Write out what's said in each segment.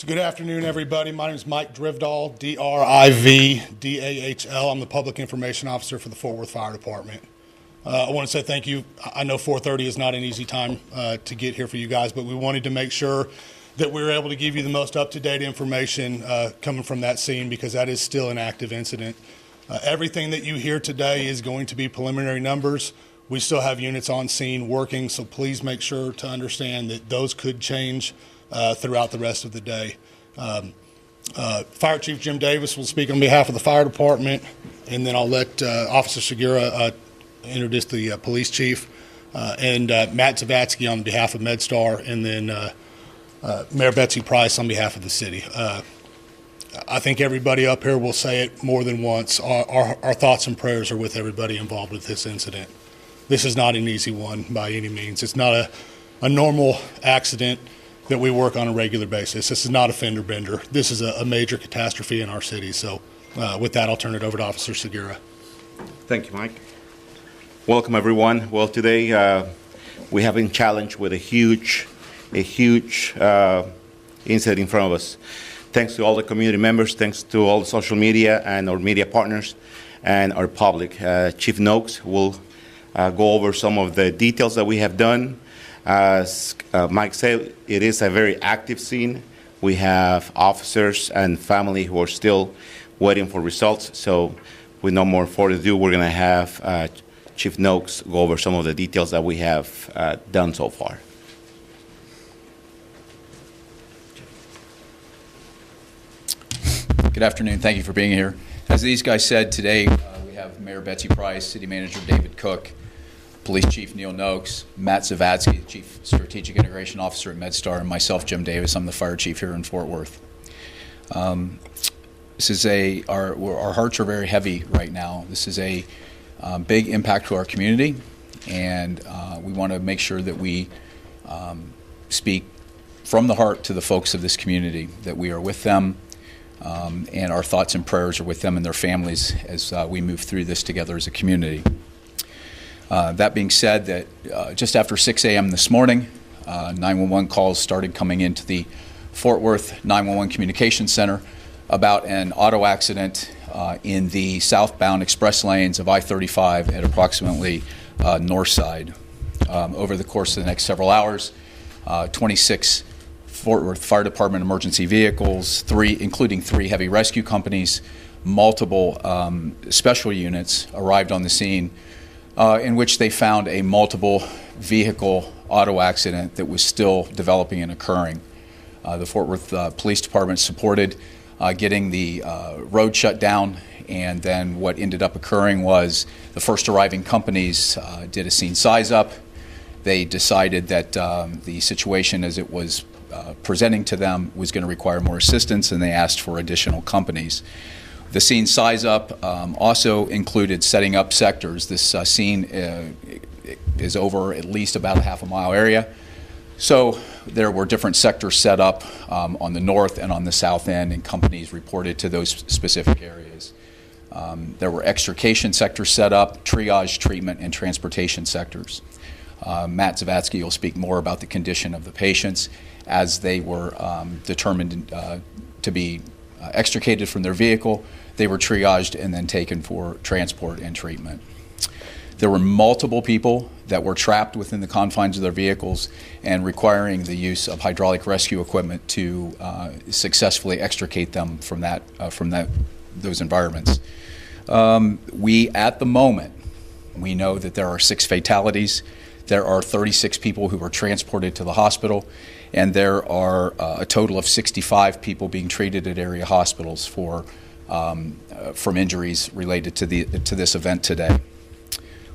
So good afternoon, everybody. My name is Mike Drivdahl, D-R-I-V-D-A-H-L. I'm the Public Information Officer for the Fort Worth Fire Department. I want to say thank you. I know 4:30 is not an easy time to get here for you guys, but we wanted to make sure that we were able to give you the most up-to-date information coming from that scene, because that is still an active incident. Everything that you hear today is going to be preliminary numbers. We still have units on scene working, so please make sure to understand that those could change throughout the rest of the day. Fire Chief Jim Davis will speak on behalf of the fire department, and then I'll let Officer Segura introduce the police chief, and Matt Zavatsky on behalf of MedStar, and then Mayor Betsy Price on behalf of the city. I think everybody up here will say it more than once. Our thoughts and prayers are with everybody involved with this incident. This is not an easy one by any means. It's not a normal accident that we work on a regular basis. This is not a fender bender. This is a major catastrophe in our city. So with that, I'll turn it over to Officer Segura. Thank you, Mike. Welcome, everyone. Well, today we have been challenged with a huge incident in front of us. Thanks to all the community members, thanks to all the social media and our media partners and our public. Chief Noakes will go over some of the details that we have done. As Mike said, it is a very active scene. We have officers and family who are still waiting for results. So with no more further ado, we're going to have Chief Noakes go over some of the details that we have done so far. Good afternoon. Thank you for being here. As these guys said, today we have Mayor Betsy Price, City Manager David Cook, Police Chief Neil Noakes, Matt Zavatsky, Chief Strategic Integration Officer at MedStar, and myself, Jim Davis. I'm the Fire Chief here in Fort Worth. This is our hearts are very heavy right now. This is a big impact to our community, and we want to make sure that we speak from the heart to the folks of this community, that we are with them, and our thoughts and prayers are with them and their families as we move through this together as a community. That being said, that just after 6 a.m. this morning, 911 calls started coming into the Fort Worth 911 Communications Center about an auto accident in the southbound express lanes of I-35 at approximately north side. Over the course of the next several hours, 26 Fort Worth Fire Department emergency vehicles, including three heavy rescue companies, multiple special units arrived on the scene, in which they found a multiple vehicle auto accident that was still developing and occurring. The Fort Worth Police Department supported getting the road shut down, and then what ended up occurring was the first arriving companies did a scene size up. They decided that the situation as it was presenting to them was going to require more assistance, and they asked for additional companies. The scene size up also included setting up sectors. This scene is over at least about a half-a-mile area. So there were different sectors set up on the north and on the south end, and companies reported to those specific areas. There were extrication sectors set up, triage, treatment, and transportation sectors. Matt Zavatsky will speak more about the condition of the patients as they were determined to be extricated from their vehicle. They were triaged and then taken for transport and treatment. There were multiple people that were trapped within the confines of their vehicles and requiring the use of hydraulic rescue equipment to successfully extricate them from those environments. At the moment, we know that there are 6 fatalities. There are 36 people who were transported to the hospital, and there are a total of 65 people being treated at area hospitals from injuries related to this event today.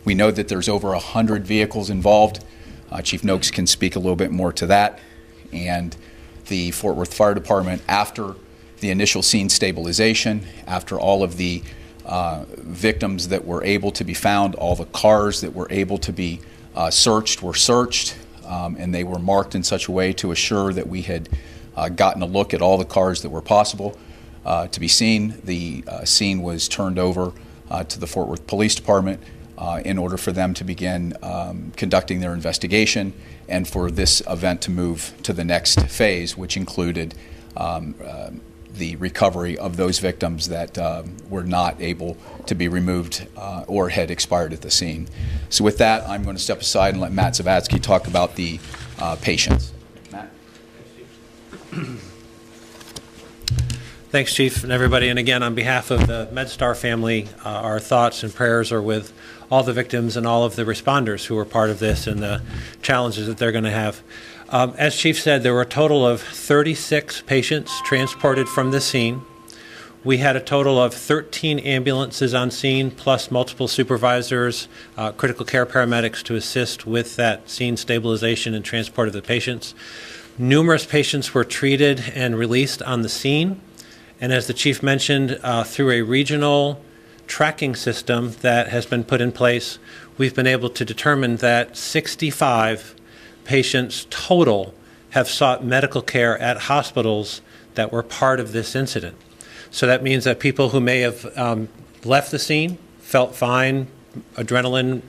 We know that there's over 100 vehicles involved. Chief Noakes can speak a little bit more to that. And the Fort Worth Fire Department, after the initial scene stabilization, after all of the victims that were able to be found, all the cars that were able to be searched were searched, and they were marked in such a way to assure that we had gotten a look at all the cars that were possible to be seen. The scene was turned over to the Fort Worth Police Department in order for them to begin conducting their investigation and for this event to move to the next phase, which included the recovery of those victims that were not able to be removed or had expired at the scene. So with that, I'm going to step aside and let Matt Zavadsky talk about the patients. Matt? Thanks, Chief, and everybody. And again, on behalf of the MedStar family, our thoughts and prayers are with all the victims and all of the responders who were part of this and the challenges that they're going to have. As Chief said, there were a total of 36 patients transported from the scene. We had a total of 13 ambulances on scene, plus multiple supervisors, critical care paramedics to assist with that scene stabilization and transport of the patients. Numerous patients were treated and released on the scene. And as the Chief mentioned, through a regional tracking system that has been put in place, we've been able to determine that 65 patients total have sought medical care at hospitals that were part of this incident. So that means that people who may have left the scene, felt fine, adrenaline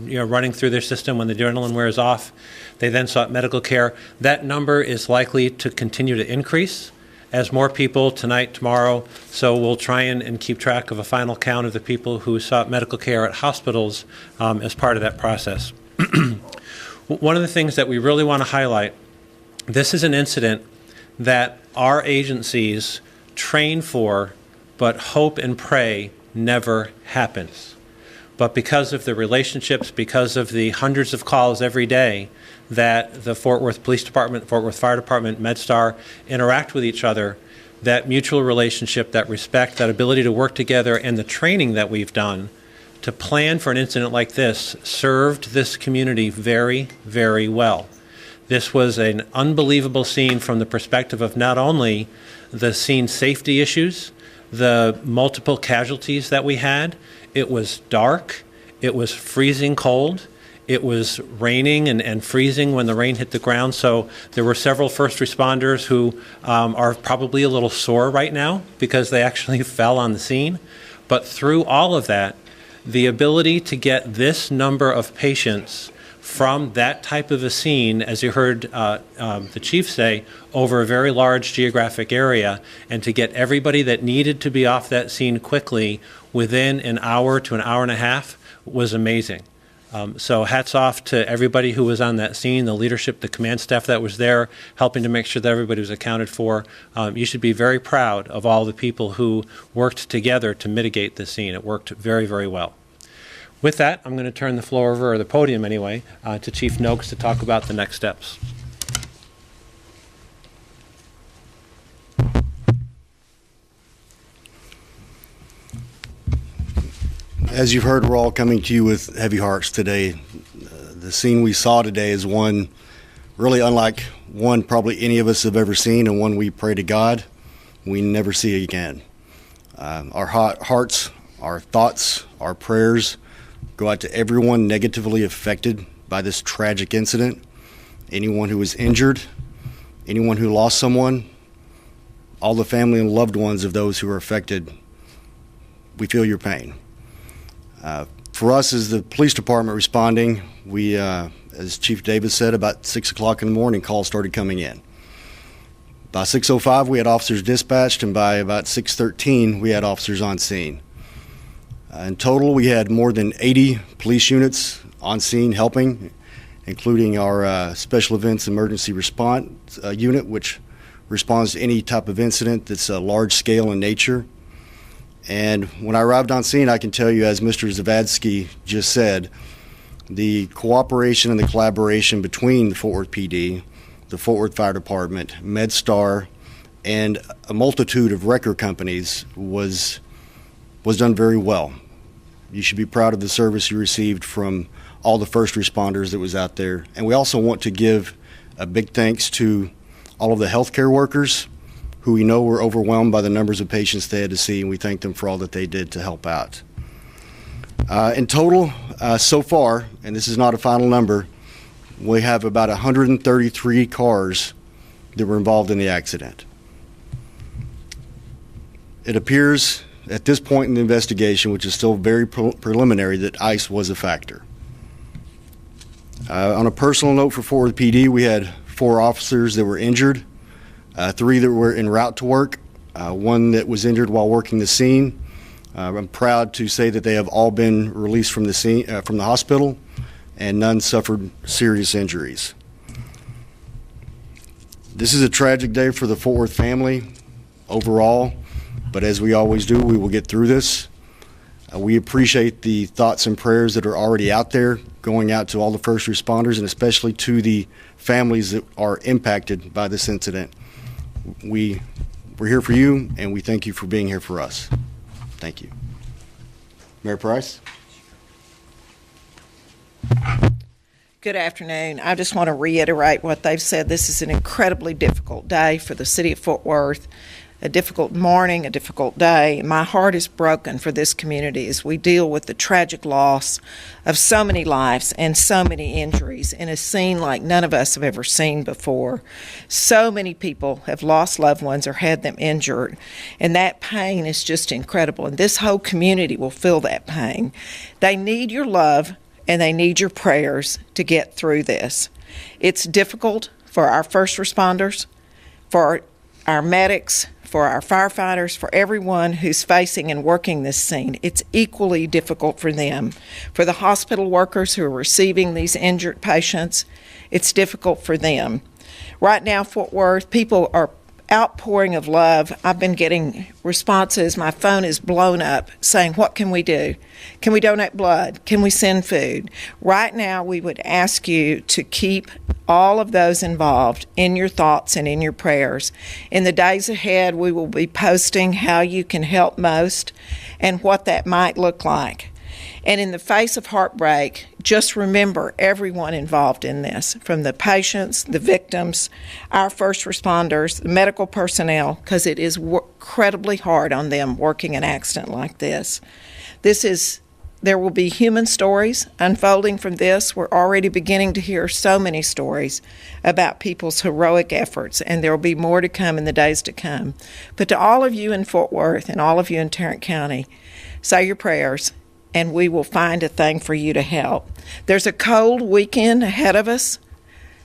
running through their system when the adrenaline wears off, they then sought medical care. That number is likely to continue to increase as more people tonight, tomorrow. So we'll try and keep track of a final count of the people who sought medical care at hospitals as part of that process. One of the things that we really want to highlight, this is an incident that our agencies train for, but hope and pray never happens. But because of the relationships, because of the hundreds of calls every day that the Fort Worth Police Department, Fort Worth Fire Department, MedStar interact with each other, that mutual relationship, that respect, that ability to work together, and the training that we've done to plan for an incident like this served this community very, very well. This was an unbelievable scene from the perspective of not only the scene safety issues, the multiple casualties that we had. It was dark, it was freezing cold, it was raining and freezing when the rain hit the ground. So there were several first responders who are probably a little sore right now because they actually fell on the scene. But through all of that, the ability to get this number of patients from that type of a scene, as you heard the Chief say, over a very large geographic area, and to get everybody that needed to be off that scene quickly within an hour to an hour and a half was amazing. So hats off to everybody who was on that scene, the leadership, the command staff that was there, helping to make sure that everybody was accounted for. You should be very proud of all the people who worked together to mitigate the scene. It worked very, very well. With that, I'm going to turn the floor over, or the podium anyway, to Chief Noakes to talk about the next steps. As you've heard, we're all coming to you with heavy hearts today. The scene we saw today is one really unlike one probably any of us have ever seen, and one we pray to God we never see again. Our hearts, our thoughts, our prayers go out to everyone negatively affected by this tragic incident, anyone who was injured, anyone who lost someone, all the family and loved ones of those who are affected. We feel your pain. For us, as the police department responding, we, as Chief Davis said, about 6 o'clock in the morning, calls started coming in. By 6:05, we had officers dispatched, and by about 6:13, we had officers on scene. In total, we had more than 80 police units on scene helping, including our Special Events Emergency Response Unit, which responds to any type of incident that's large scale in nature. And when I arrived on scene, I can tell you, as Mr. Zavadsky just said, the cooperation and the collaboration between the Fort Worth PD, the Fort Worth Fire Department, MedStar, and a multitude of wrecker companies was done very well. You should be proud of the service you received from all the first responders that was out there. And we also want to give a big thanks to all of the healthcare workers who we know were overwhelmed by the numbers of patients they had to see, and we thank them for all that they did to help out. In total, so far, and this is not a final number, we have about 133 cars that were involved in the accident. It appears at this point in the investigation, which is still very preliminary, that ICE was a factor. On a personal note for Fort Worth PD, we had 4 officers that were injured. 3 that were en route to work, 1 that was injured while working the scene. I'm proud to say that they have all been released from the scene, from the hospital, and none suffered serious injuries. This is a tragic day for the Fort Worth family overall, but as we always do, we will get through this. We appreciate the thoughts and prayers that are already out there, going out to all the first responders and especially to the families that are impacted by this incident. We're here for you, and we thank you for being here for us. Thank you. Mayor Price? Good afternoon. I just want to reiterate what they've said. This is an incredibly difficult day for the city of Fort Worth, a difficult morning, a difficult day. My heart is broken for this community as we deal with the tragic loss of so many lives and so many injuries in a scene like none of us have ever seen before. So many people have lost loved ones or had them injured, and that pain is just incredible. And this whole community will feel that pain. They need your love and they need your prayers to get through this. It's difficult for our first responders, for our medics, for our firefighters, for everyone who's facing and working this scene. It's equally difficult for them. For the hospital workers who are receiving these injured patients, it's difficult for them. Right now, Fort Worth, people are outpouring of love. I've been getting responses. My phone is blown up saying, what can we do? Can we donate blood? Can we send food? Right now, we would ask you to keep all of those involved in your thoughts and in your prayers. In the days ahead, we will be posting how you can help most and what that might look like. And in the face of heartbreak, just remember everyone involved in this, from the patients, the victims, our first responders, the medical personnel, because it is incredibly hard on them working an accident like this. There will be human stories unfolding from this. We're already beginning to hear so many stories about people's heroic efforts, and there will be more to come in the days to come. But to all of you in Fort Worth and all of you in Tarrant County, say your prayers, and we will find a thing for you to help. There's a cold weekend ahead of us,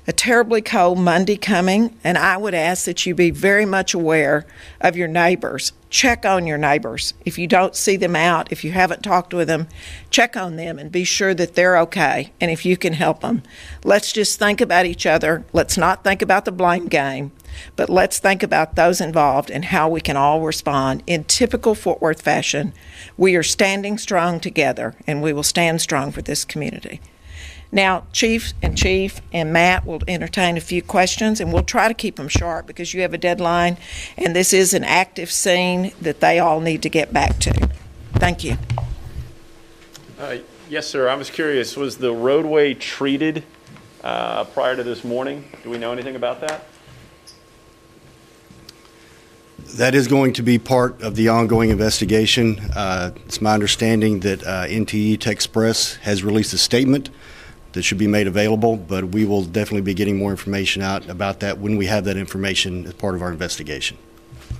a terribly cold Monday coming, and I would ask that you be very much aware of your neighbors. Check on your neighbors. If you don't see them out, if you haven't talked with them, check on them and be sure that they're okay, and if you can help them. Let's just think about each other. Let's not think about the blame game, but let's think about those involved and how we can all respond in typical Fort Worth fashion. We are standing strong together, and we will stand strong for this community. Now, Chief and Matt will entertain a few questions, and we'll try to keep them sharp because you have a deadline, and this is an active scene that they all need to get back to. Thank you. Yes, sir. I was curious, was the roadway treated prior to this morning? Do we know anything about that? That is going to be part of the ongoing investigation. It's my understanding that NTE Tech Express has released a statement that should be made available, but we will definitely be getting more information out about that when we have that information as part of our investigation.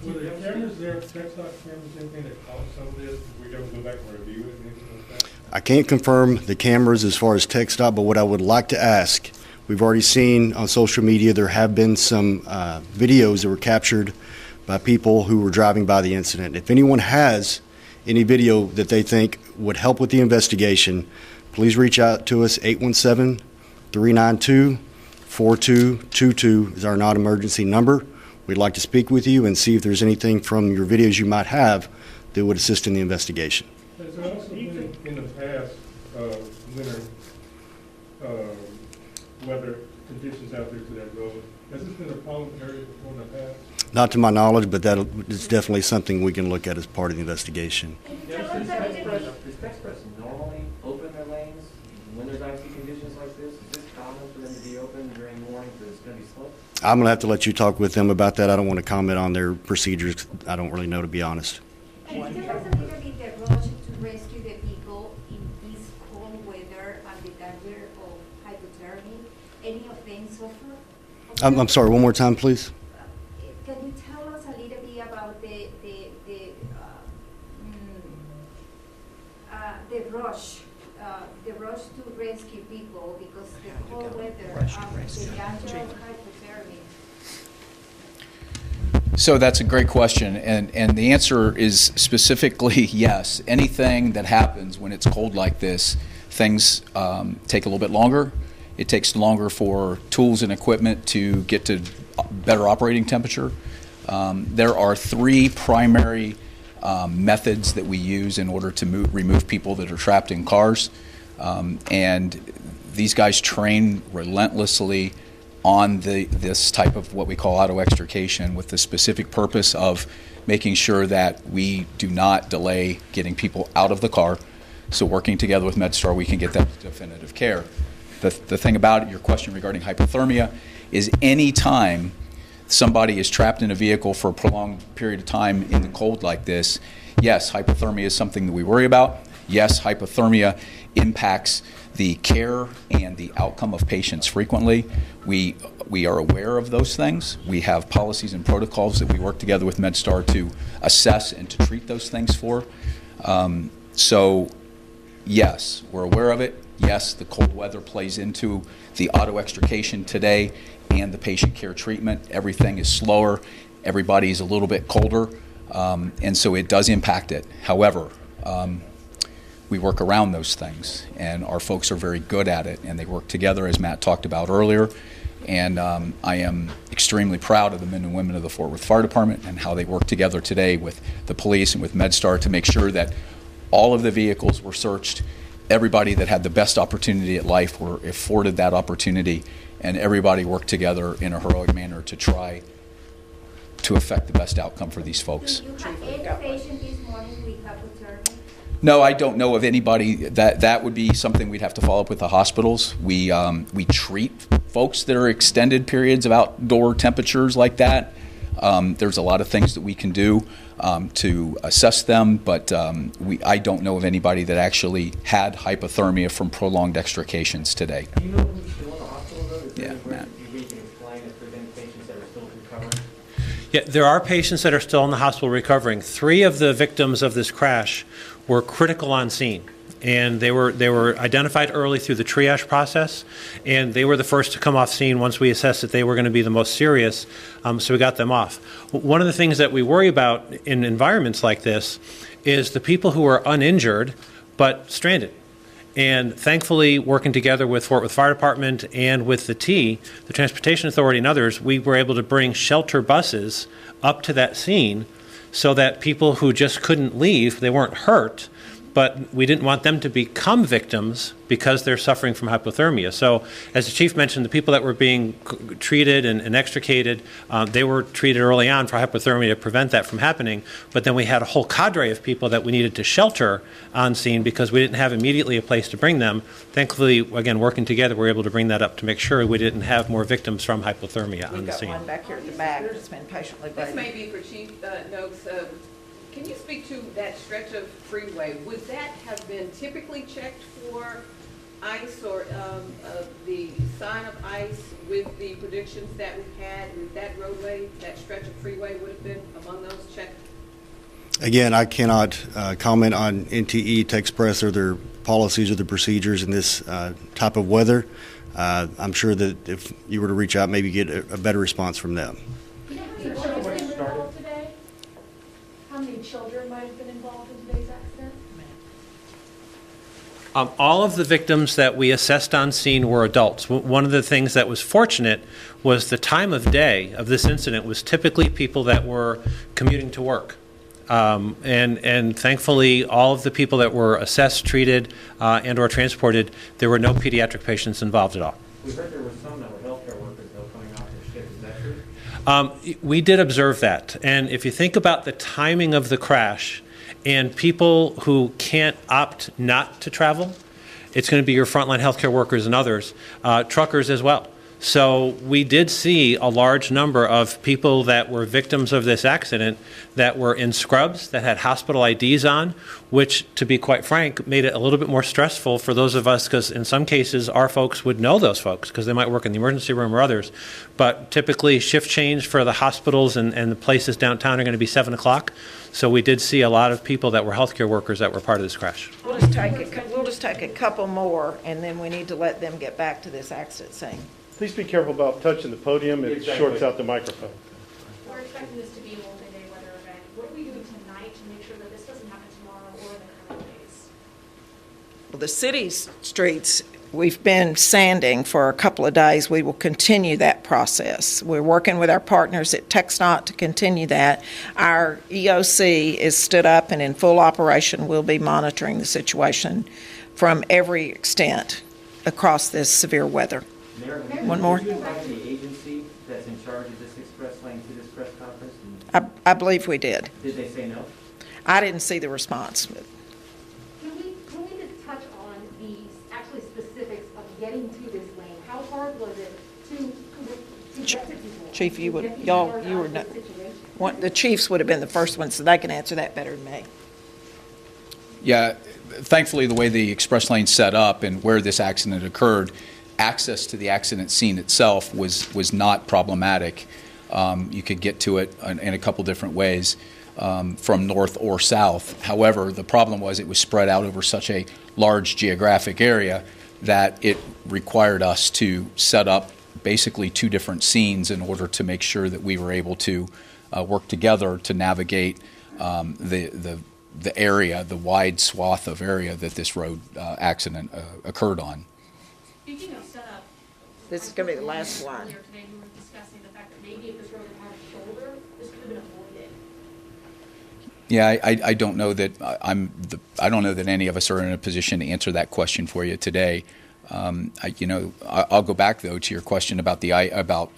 Were the cameras there, TechStop cameras, anything that caused some of this? Did we ever go back and review it, anything like that? I can't confirm the cameras as far as TechStop, but what I would like to ask, we've already seen on social media there have been some videos that were captured by people who were driving by the incident. If anyone has any video that they think would help with the investigation, please reach out to us. 817-392-4222 is our non-emergency number. We'd like to speak with you and see if there's anything from your videos you might have that would assist in the investigation. Has there also been in the past winter weather conditions out there to that road? Has this been a problem area before in the past? Not to my knowledge, but that is definitely something we can look at as part of the investigation. Does Express normally open their lanes when there's icy conditions like this? Is this common for them to be open during the morning because it's going to be slow? I'm going to have to let you talk with them about that. I don't want to comment on their procedures. I don't really know, to be honest. And there was a little bit the rush to rescue the people in this cold weather and the danger of hypothermia. Any of them suffer? I'm sorry, one more time, please. Can you tell us a little bit about the rush to rescue people because the cold weather and the danger of hypothermia? So that's a great question, and the answer is specifically yes. Anything that happens when it's cold like this, things take a little bit longer. It takes longer for tools and equipment to get to better operating temperature. There are three primary methods that we use in order to remove people that are trapped in cars, and these guys train relentlessly on this type of what we call auto extrication, with the specific purpose of making sure that we do not delay getting people out of the car. So working together with MedStar, we can get that definitive care. The thing about it, your question regarding hypothermia, is any time somebody is trapped in a vehicle for a prolonged period of time in the cold like this, yes, hypothermia is something that we worry about. Yes, hypothermia impacts the care and the outcome of patients frequently. We are aware of those things. We have policies and protocols that we work together with MedStar to assess and to treat those things for. So, yes, we're aware of it. Yes, the cold weather plays into the auto extrication today and the patient care treatment. Everything is slower. Everybody's a little bit colder, and so it does impact it. However, we work around those things, and our folks are very good at it, and they work together, as Matt talked about earlier. And I am extremely proud of the men and women of the Fort Worth Fire Department and how they work together today with the police and with MedStar to make sure that all of the vehicles were searched. Everybody that had the best opportunity at life were afforded that opportunity, and everybody worked together in a heroic manner to try to affect the best outcome for these folks. Do you have any patient this morning with hypothermia? No, I don't know of anybody. That would be something we'd have to follow up with the hospitals. We treat folks that are extended periods of outdoor temperatures like that. There's a lot of things that we can do to assess them, but I don't know of anybody that actually had hypothermia from prolonged extrications today. Do you know who's still in the hospital, though? Yeah, Matt. If you can explain if there's any patients that are still recovering? Yeah, there are patients that are still in the hospital recovering. 3 of the victims of this crash were critical on scene, and they were identified early through the triage process, and they were the first to come off scene once we assessed that they were going to be the most serious, so we got them off. One of the things that we worry about in environments like this is the people who are uninjured but stranded. And thankfully, working together with Fort Worth Fire Department and with the Transportation Authority and others, we were able to bring shelter buses up to that scene so that people who just couldn't leave, they weren't hurt, but we didn't want them to become victims because they're suffering from hypothermia. So, as the chief mentioned, the people that were being treated and extricated, they were treated early on for hypothermia to prevent that from happening. But then we had a whole cadre of people that we needed to shelter on scene because we didn't have immediately a place to bring them. Thankfully, again, working together, we were able to bring that up to make sure we didn't have more victims from hypothermia on the scene. We've got one back here at the back that's been patiently This waiting. may be for Chief Noakes. Can you speak to that stretch of freeway? Would that have been typically checked for ice or the sign of ice with the predictions that we had with that roadway, that stretch of freeway would have been among those checked? Again, I cannot comment on NTE, Texpress, or their policies or the procedures in this type of weather. I'm sure that if you were to reach out, maybe get a better response from them. Do you know how many children been involved today? How many children might have been involved in today's accident? All of the victims that we assessed on scene were adults. One of the things that was fortunate was the time of day of this incident was typically people that were commuting to work. And thankfully, all of the people that were assessed, treated, and or transported, there were no pediatric patients involved at all. We heard there were some that were healthcare workers, though, coming off their shift. Is that true? We did observe that. And if you think about the timing of the crash and people who can't opt not to travel, it's going to be your frontline healthcare workers and others, truckers as well. So we did see a large number of people that were victims of this accident that were in scrubs, that had hospital IDs on, which, to be quite frank, made it a little bit more stressful for those of us, because in some cases our folks would know those folks because they might work in the emergency room or others. But typically shift change for the hospitals and the places downtown are going to be 7 o'clock. So we did see a lot of people that were healthcare workers that were part of this crash. We'll just take a couple more, and then we need to let them get back to this accident scene. Please be careful about touching the podium. It Exactly. shorts out the microphone. We're expecting expecting this to be a multi-day weather event. What are we doing tonight to make sure that this doesn't happen tomorrow or in the coming days? Well, the city's streets, we've been sanding for a couple of days. We will continue that process. We're working with our partners at TxDOT to continue that. Our EOC is stood up and in full operation. We'll be monitoring the situation from every extent across this severe weather. Mayor, One more. Did you invite the agency that's in charge of this express lane to this press conference? I believe we did. Did they say no? I didn't see the response. Can we just touch on the actually specifics of getting to this lane? How hard was it to get to people? Chief, you would, To get these y'all, cars you out were of not, this situation? the chiefs would have been the first ones, so they can answer that better than me. Yeah, thankfully, the way the express lane's set up and where this accident occurred, access to the accident scene itself was not problematic. You could get to it in a couple different ways from north or south. However, the problem was it was spread out over such a large geographic area that it required us to set up basically two different scenes in order to make sure that we were able to work together to navigate the area, the wide swath of area that this road accident occurred on. Speaking of setup. This is gonna be the last slide. Earlier today, we were discussing the fact that maybe if this road had had a shoulder, this could have been avoided. Yeah, I don't know that I don't know that any of us are in a position to answer that question for you today. I'll go back though to your question about the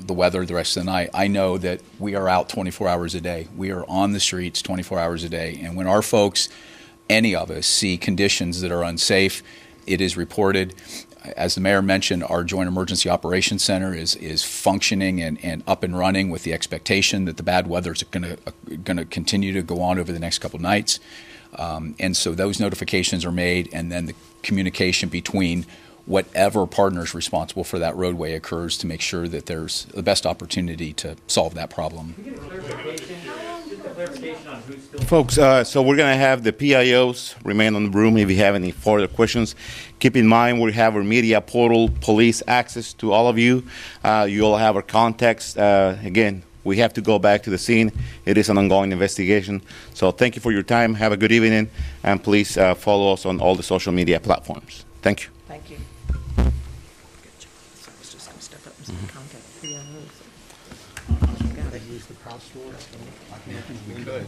weather the rest of the night. I know that we are out 24 hours a day. We are on the streets 24 hours a day, and when our folks, any of us, see conditions that are unsafe, it is reported. As the mayor mentioned, our Joint Emergency Operations Center is functioning and up and running with the expectation that the bad weather is going to continue to go on over the next couple of nights. And so those notifications are made, and then the communication between whatever partner's responsible for that roadway occurs to make sure that there's the best opportunity to solve that problem. Can we get a clarification? Just a clarification on who's still. Folks, so we're going to have the PIOs remain on the room if you have any further questions. Keep in mind we have our media portal, police access to all of you. You all have our contacts. Again, we have to go back to the scene. It is an ongoing investigation. So thank you for your time. Have a good evening, and please follow us on all the social media platforms. Thank you. Thank you. So I was just gonna step up and say contact PIOs. Use the crowd storage. We could.